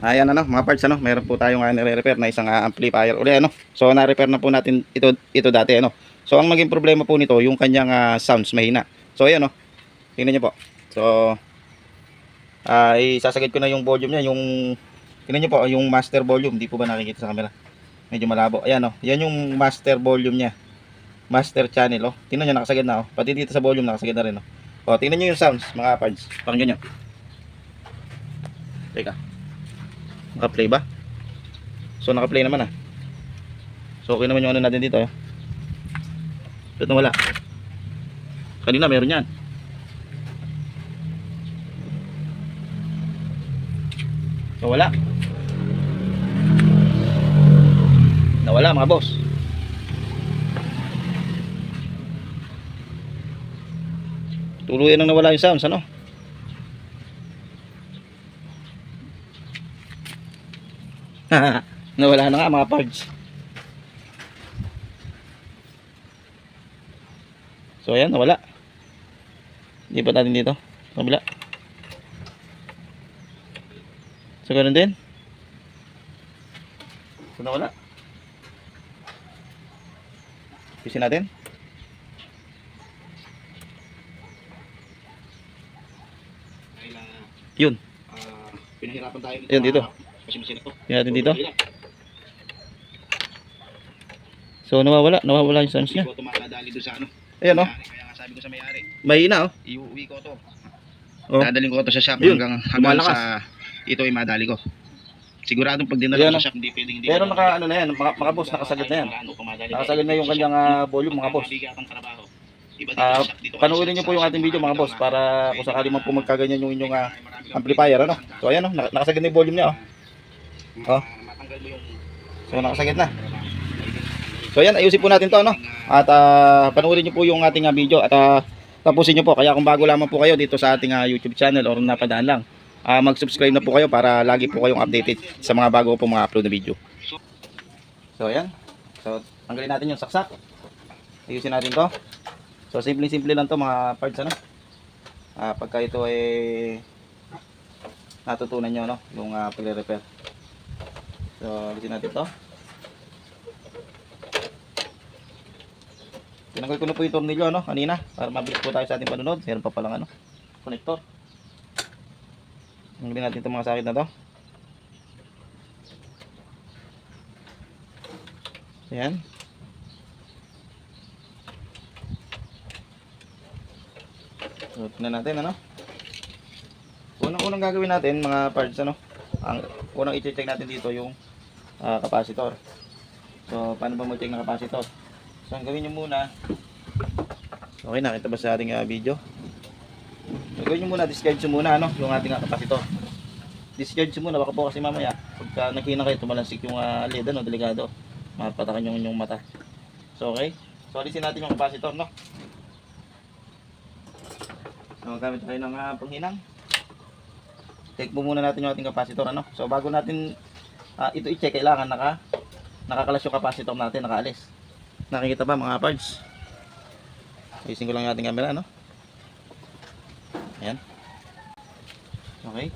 Ayan ano, mga parts ano, meron po tayong nire-repair na isang amplifier uli ano. So na-repair na po natin ito dati ano. So ang maging problema po nito, yung kanyang sounds mahina. So ayan oh. Tingnan niyo po. So isasagad ko na yung volume niya, yung tingnan niyo po, yung master volume, hindi po ba nakikita sa camera? Medyo malabo. Ayan oh. Yan yung master volume niya. Master channel oh. Tingnan niyo nakasagad na oh. Pati dito sa volume nakasagad na rin oh. Oh, tingnan niyo yung sounds mga parts. Pakinggan niyo. Teka. Naka-play ba? So naka-play naman ah. So okay naman yung ano natin dito eh. Ito wala. Kanina meron yan. So wala. Nawala mga boss. Tuluyan nang nawala yung sounds ano. Nawala na nga mga parts. So ayan, nawala. Lipat natin dito. Kabila. So ganun din. So nawala. Pisin natin. Yun. Pinahirapan tayo. Yun dito. Kasi ito. Tingnan natin dito. So nawawala yung sounds niya. Hindi ko ito makadali doon sa ano. Ayan oh. Kaya nga sabi ko sa may-ari, Mahina oh. iuwi ko to. Oh. Dadalhin ko to sa shop Yun, hanggang lumalakas. sa ito ay madali ko. Siguradong pag dinala Ayan, ko sa shop, hindi pwedeng hindi. Pero naka ano na yan, mga boss, nakasagad na yan. Nakasagad na yung kanyang volume mga boss. Panoorin niyo po yung ating video mga boss para kung sakali man po magkaganyan yung inyong amplifier ano. So ayan oh, nakasagad na yung volume niya oh. Oh. So nakasagad na. So ayan, ayusin po natin to no. At panoorin niyo po yung ating video at tapusin niyo po. Kaya kung bago lamang po kayo dito sa ating YouTube channel or napadaan lang, mag-subscribe na po kayo para lagi po kayong updated sa mga bago po mga upload na video. So ayan. So tanggalin natin yung saksak. Ayusin natin to. So simple lang to mga parts ano. Pagka ito ay natutunan nyo no, yung pagre-repair. So alisin natin to. Tinanggal ko na po yung tornilyo ano, kanina para mabilis po tayo sa ating panunod. Meron pa palang ano, connector. Tanggalin natin itong mga sakit na to. Ayan. So tingnan natin ano. Unang gagawin natin mga parts ano, ang unang i-check natin dito yung capacitor. So paano ba mo-check ng capacitor? So ang gawin nyo muna, okay, nakita ba sa ating video? So gawin nyo muna, discharge nyo muna ano, yung ating capacitor. Discharge nyo muna, baka po kasi mamaya pagka nakina kayo tumalansik yung led ano, delikado, mapatakan yung inyong mata. So okay, so alisin natin yung capacitor no. So gamit tayo ng panghinang. Check po muna natin yung ating capacitor ano. So bago natin ito i-check, kailangan nakakalas yung capacitor natin, nakaalis. Nakikita ba mga parts? Ayusin ko lang yung ating camera no. Ayan. Okay.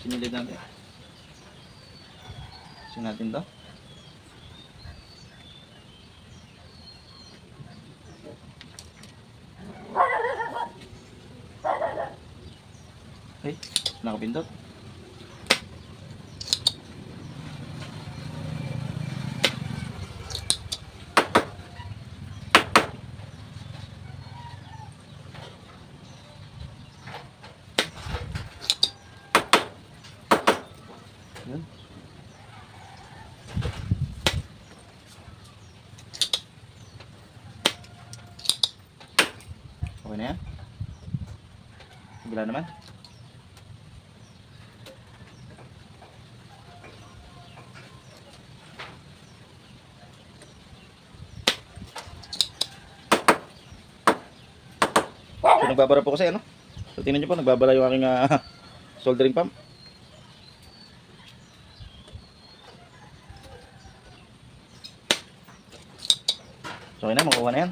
Sinilid natin. Ayusin natin to. Okay. Nakapindot. Yun. Okay na yan. Bila naman. So nagbabara po kasi ano. So tingnan nyo po, nagbabara yung aking soldering pump. So okay na, makuha na yan.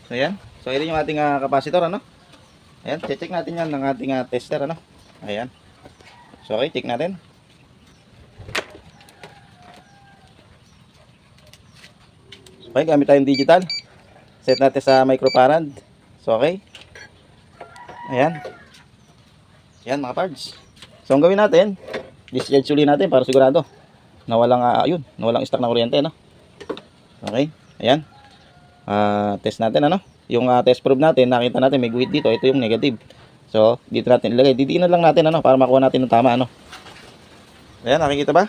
So ayan. So ito yung ating capacitor, ano? Ayan, check natin yan ng ating tester, ano? Ayan. So okay, check natin. Okay, gamit tayong digital. Set natin sa microfarad. So okay. Ayan. Ayan mga parts. So ang gawin natin, discharge uli natin para sigurado na walang walang stock na kuryente, no? Okay. Ayan. Test natin, ano? Yung test probe natin, nakita natin may guhit dito. Ito yung negative. So dito natin ilagay. Didiinan lang natin, ano, para makuha natin ng tama, ano? Ayan, nakikita ba?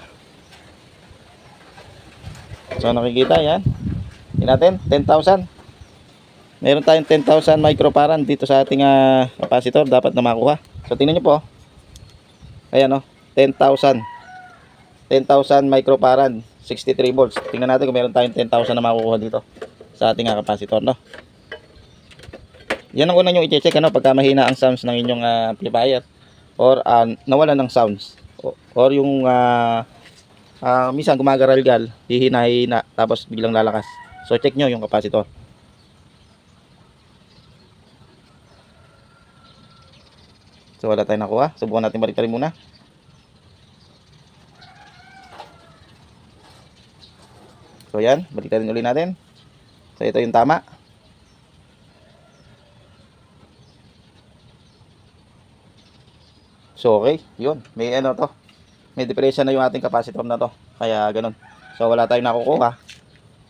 So nakikita, ayan. Tingnan natin, 10,000. Meron tayong 10,000 microfarad dito sa ating capacitor, dapat na makuha. So tingnan niyo po. Ayan, oh, 10,000. 10,000 microfarad, 63 volts. Tingnan natin kung meron tayong 10,000 na makukuha dito sa ating capacitor, no? Yan ang una nyo i-check, ano, pagka mahina ang sounds ng inyong amplifier or nawala ng sounds or yung minsan gumagaralgal, hihina-hina tapos biglang lalakas. So check nyo yung capacitor. So wala tayong nakuha. Subukan natin balik-tarin muna. So yan, balik-tarin ulit natin. So ito yung tama. So okay, yun. May ano to. May depression na yung ating capacitor na to. Kaya ganun. So wala tayong nakukuha.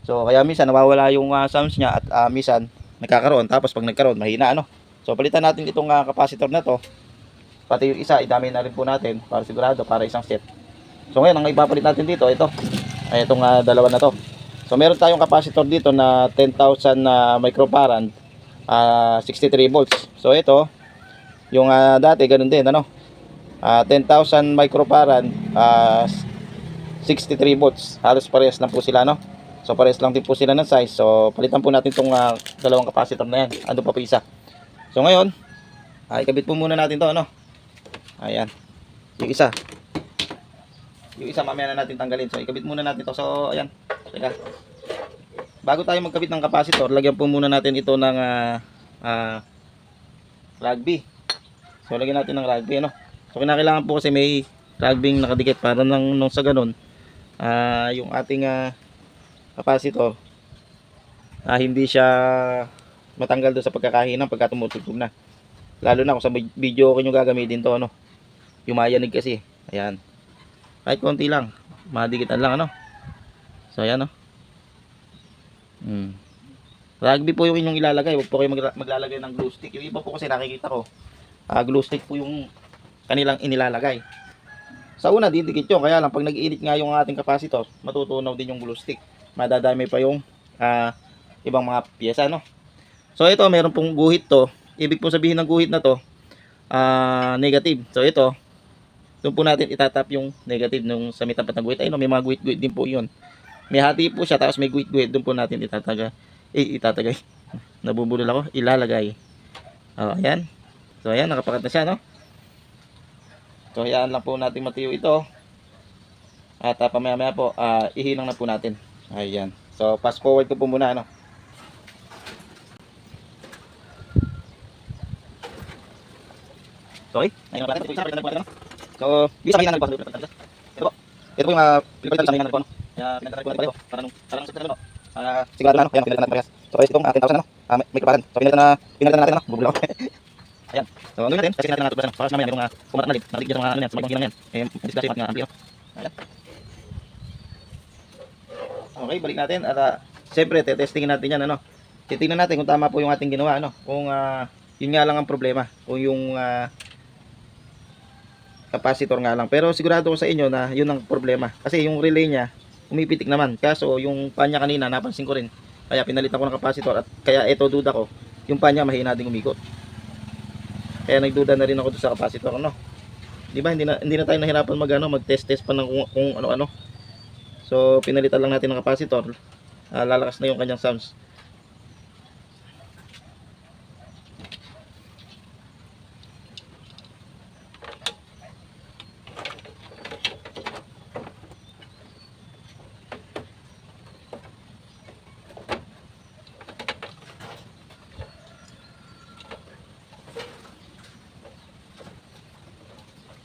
So kaya minsan nawawala yung sounds niya at minsan nagkakaroon, tapos pag nagkaroon mahina, ano. So palitan natin itong capacitor na to. Pati yung isa, idami na rin po natin para sigurado, para isang set. So ngayon, ang ipapalit natin dito, ito. Ay itong dalawa na to. So meron tayong capacitor dito na 10,000 microfarad, 63 volts. So ito, yung dati ganun din, ano. 10,000 microfarad, 63 volts. Halos parehas lang po sila, no. So parehas lang din po sila ng size. So palitan po natin itong dalawang capacitor na yan. Ando pa po isa. So ngayon, ikabit po muna natin to, ano. Ayan. Yung isa. Yung isa mamaya na natin tanggalin. So ikabit muna natin to. So ayan. Teka. Bago tayo magkabit ng capacitor, lagyan po muna natin ito ng rugby. So lagyan natin ng rugby, ano. So kinakailangan po kasi may rugby nakadikit para nung sa ganun yung ating capacitor hindi siya matanggal doon sa pagkakahinang pagka tumutugtog na. Lalo na kung sa video ko nyo gagamitin to, ano. Yumayanig kasi. Ayan. Kahit konti lang. Madikitan lang, ano. So ayan, no. Rugby po yung inyong ilalagay. Huwag po kayo maglalagay ng glue stick. Yung iba po kasi nakikita ko glue stick po yung kanilang inilalagay. Sa una didikit yun. Kaya lang pag nag-iinit nga yung ating capacitor, matutunaw din yung glue stick. Madadami pa yung ibang mga piyesa, no. So ito, meron pong guhit to. Ibig po sabihin ng guhit na to negative. So ito, doon po natin itatap yung negative nung sa may tapat ng guhit. Ayun, may mga guhit-guhit din po yun. May hati po siya, tapos may guhit-guhit. Doon po natin itatagay. Nabubulol ako. Ilalagay. Ayan. So ayan, nakapakat na siya, no. So hayaan lang po natin matiyo ito. At pamaya-maya po, ihinang na po natin. Ayan. So fast forward ko po muna, ano. So okay, ayun na natin. Ito isa, palitan na po. So, bisa may nanalo po. Ito po. Ito po yung pilitan sa may nanalo po, no. Kaya pinagdala ko natin pareho para nung sa ano. Sigurado na, ano. Ayan, pinalitan natin parehas. So guys, itong 10,000, ano. May kaparan. So pinalitan natin, ano. Bubulaw. Ayan. So ang gawin natin, kasi natin natutunan, ano. Para sa mamaya yung kumarat na rin. Nakikita sa mga ano yan, sa mga hilang yan. Discuss yung ating ampli, no. Ayan. Okay, balik natin at siyempre testingin natin yan, ano. Titingnan natin kung tama po yung ating ginawa, ano. Kung yun nga lang ang problema, kung yung capacitor nga lang. Pero sigurado ko sa inyo na yun ang problema. Kasi yung relay niya, umipitik naman. Kaso yung panya kanina, napansin ko rin. Kaya pinalitan ko ng capacitor. At kaya ito duda ko, yung panya mahina ding umikot. Kaya nagduda na rin ako sa capacitor, ano. Di ba, hindi na tayo nahirapan mag-test pa ng kung ano-ano. So pinalitan lang natin ng capacitor. Lalakas na yung kanyang sounds.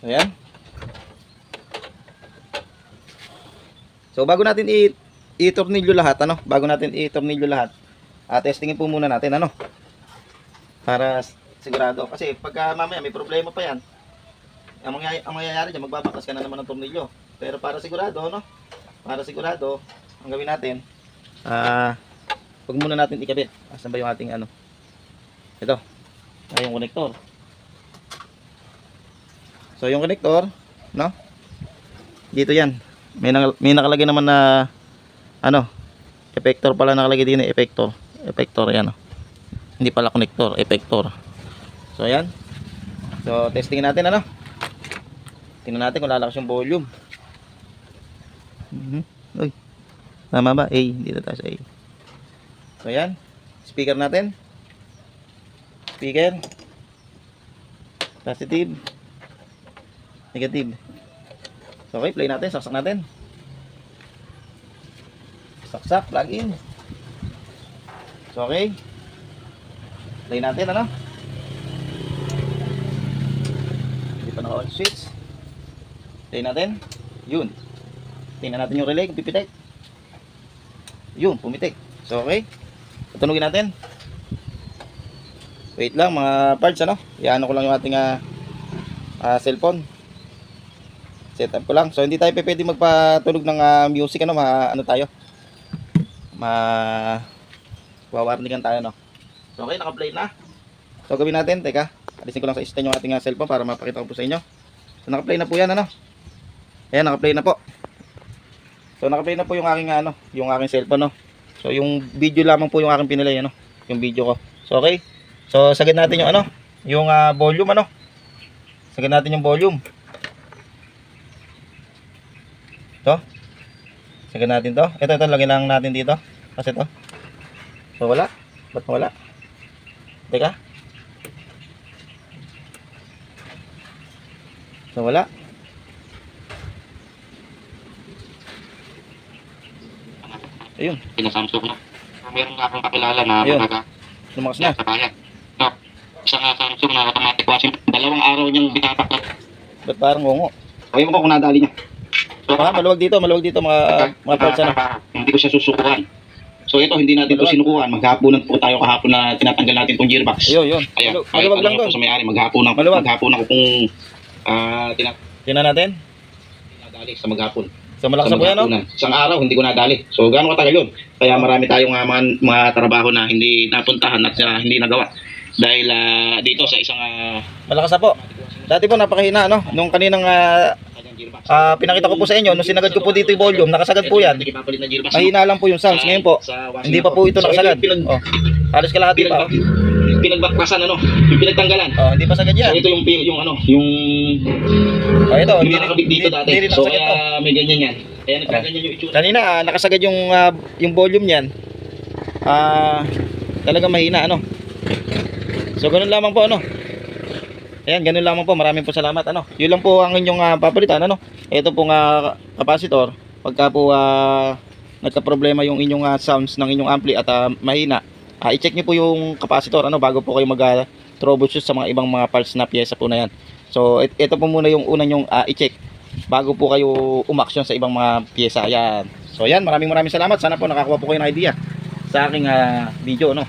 So yan. So bago natin i-tornilyo lahat, ano? Bago natin i-tornilyo lahat, testingin po muna natin, ano? Para sigurado. Kasi pagka mamaya may problema pa yan, ang mangyayari dyan, magbabakas ka na naman ng tornilyo. Pero para sigurado, no? Para sigurado, ang gawin natin, huwag muna natin ikabit. Asan ba yung ating ano? Ito. Yung connector. So yung connector, no? Dito yan. May nakalagay naman na ano, effector pala nakalagay din, effector. Effector yan, no? Hindi pala connector, effector. So ayan. So testingin natin, ano? Tingnan natin kung lalakas yung volume. Uy. Tama ba? A, dito tayo sa A. So ayan. Speaker natin. Speaker. Positive. Negative. So okay, play natin, saksak natin. Saksak, plug in. So okay. Play natin, ano? Hindi pa naka-on switch. Play natin. Yun. Tingnan natin yung relay kung pipitik. Yun, pumitik. So okay. Tutunugin natin. Wait lang mga parts, ano? Iano ko lang yung ating cellphone. Set up ko lang. So hindi tayo pwede magpatunog ng music, ano? Ano tayo? Wawarningan tayo, no? So okay, naka-play na. So gawin natin, teka. Alisin ko lang sa stand yung ating cellphone para mapakita ko po sa inyo. So naka-play na po yan, ano? Ayan, naka-play na po. So naka-play na po yung aking yung aking cellphone, no. So yung video lamang po yung aking pinilay, ano, yung video ko. So okay. So sagad natin yung yung volume, ano. Sagad natin yung volume. To. Sagad natin to. Ito lagyan lang natin dito. Kasi to. So wala. Ba't wala? Teka. So wala. Ayun. Pinasamsung na. Meron nga akong kakilala na Ayun. mga Lumakas na. sa bayan. So, isang Samsung na automatic washing. 2 araw niyang binatak. Ba't parang ngongo? Sabi mo kung nadali niya. So, Maluwag dito mga parts, ano. hindi ko siya susukuhan. So ito, hindi natin ito Maluwag. sinukuhan. Maghapunan po tayo kahapon na tinatanggal natin itong gearbox. Ayun. Ayan. Maluwag lang doon. Sa may-ari, maghapunan Maluwag. ko kung Tingnan natin. tinadali sa maghapon. So malakas na po yan, no? maghapunan. Isang araw, hindi ko nadali. So gaano katagal yun? Kaya marami tayong mga trabaho na hindi napuntahan at hindi nagawa. Dahil dito sa isang Malakas na po. Dati po napakahina, no? Nung kaninang gearbox. pinakita ko po sa inyo, nung sinagad ko po dito yung volume, nakasagad po yan. Ipapalit na gearbox. Mahina lang po yung sounds. Ngayon po, hindi pa po ito nakasagad. Oh. Halos kalahati pa. Pinagbaklasan, yung pinagtanggalan. Oh, hindi pa sagad So yan. ito yung Oh, ito, hindi nakakabit dito dati. Hindi rin So nakasagad to. kaya may ganyan yan. Kaya nagkaganyan yung itsura. Kanina, nakasagad yung volume niyan. Talaga mahina, ano. So, ganun lamang po, ano. Ayan, ganun lamang po. Maraming po salamat, ano. Yun lang po ang inyong papalitan, ano. Ito pong capacitor. Pagka po nagka-problema yung inyong sounds ng inyong ampli at mahina, i-check niyo po yung capacitor, ano, bago po kayo mag-troubleshoot sa mga ibang mga parts na pyesa po na yan. So, ito po muna yung unang yung i-check bago po kayo umaksyon sa ibang mga pyesa. Ayan. So, ayan, maraming salamat. Sana po nakakuha po kayo ng idea sa aking video, no.